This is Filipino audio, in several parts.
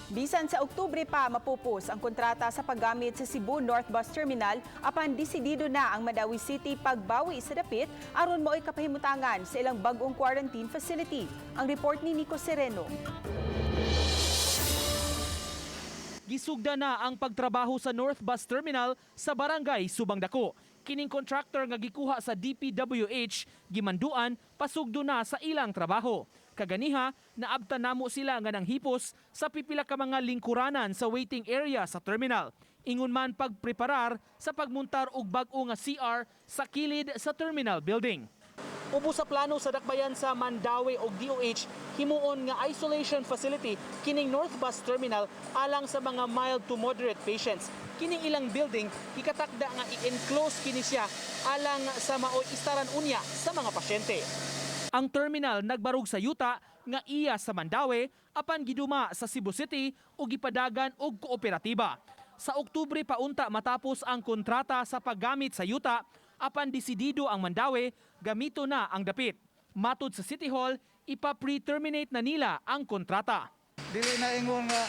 Bisan sa Oktubre pa mapupos ang kontrata sa paggamit sa Cebu North Bus Terminal apan desidido na ang Mandaue City pagbawi sa dapit aron mo'y kapahimutangan sa ilang bagong quarantine facility. Ang report ni Nico Sereno. Gisugdan na ang pagtrabaho sa North Bus Terminal sa barangay Subang Dako. Kining contractor nga gikuha sa DPWH gimanduan pasugdo na sa ilang trabaho. Kaganiha, naabtan namo sila nga ng hipos sa pipila ka mga lingkuranan sa waiting area sa terminal. Ingon man pagpreparar sa pagmuntar og bag-o nga CR sa kilid sa terminal building. Ubo sa plano sa dakbayan sa Mandaue og DOH, himuon nga isolation facility kining North Bus Terminal alang sa mga mild to moderate patients. Kining ilang building ikatakda nga i-enclose kini siya alang sa maoy istaran unya sa mga pasyente. Ang terminal nagbarug sa yuta nga iya sa Mandaue apan giduma sa Cebu City ug gipadagan og kooperatiba. Sa Oktubre paunta matapos ang kontrata sa paggamit sa yuta apan desidido ang Mandaue gamito na ang dapit. Matud sa City Hall, ipa-pre-terminate na nila ang kontrata. Dili na ingon nga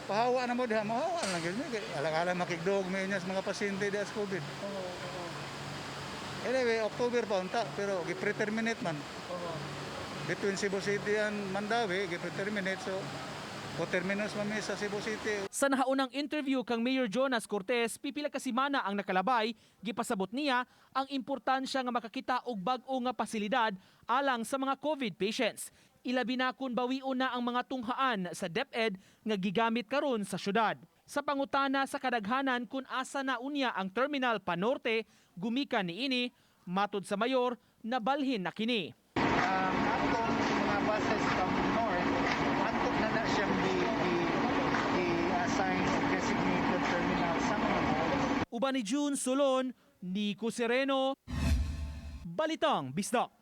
pahawa na mo diha, mahawa lang gyud. Alang-alang makigdog may inya sa mga pasyente diha sa COVID. Anyway, October pa unta pero gi-pre-terminate man. Between Cebu City and Mandaue, gi-pre-terminate so terminus mami sa Cebu City. Sa nahaunang interview kang Mayor Jonas Cortez, pipila ka semana ang nakalabay, gipasabot niya ang importansya nga makakita og bag-o nga pasilidad alang sa mga COVID patients. Ilabi na kun bawion na ang mga tunghaan sa DepEd nga gigamit karon sa syudad. Sa pangutana sa kadaghanan kung asa na unya ang terminal panorte, gumikan niini, matud sa mayor, nabalhin na kini. Atong mga buses from north, antok na siyang i-assign o designated terminal sa mga malls. Uban ni June Solon, Nico Sereno, Balitang Bisdak.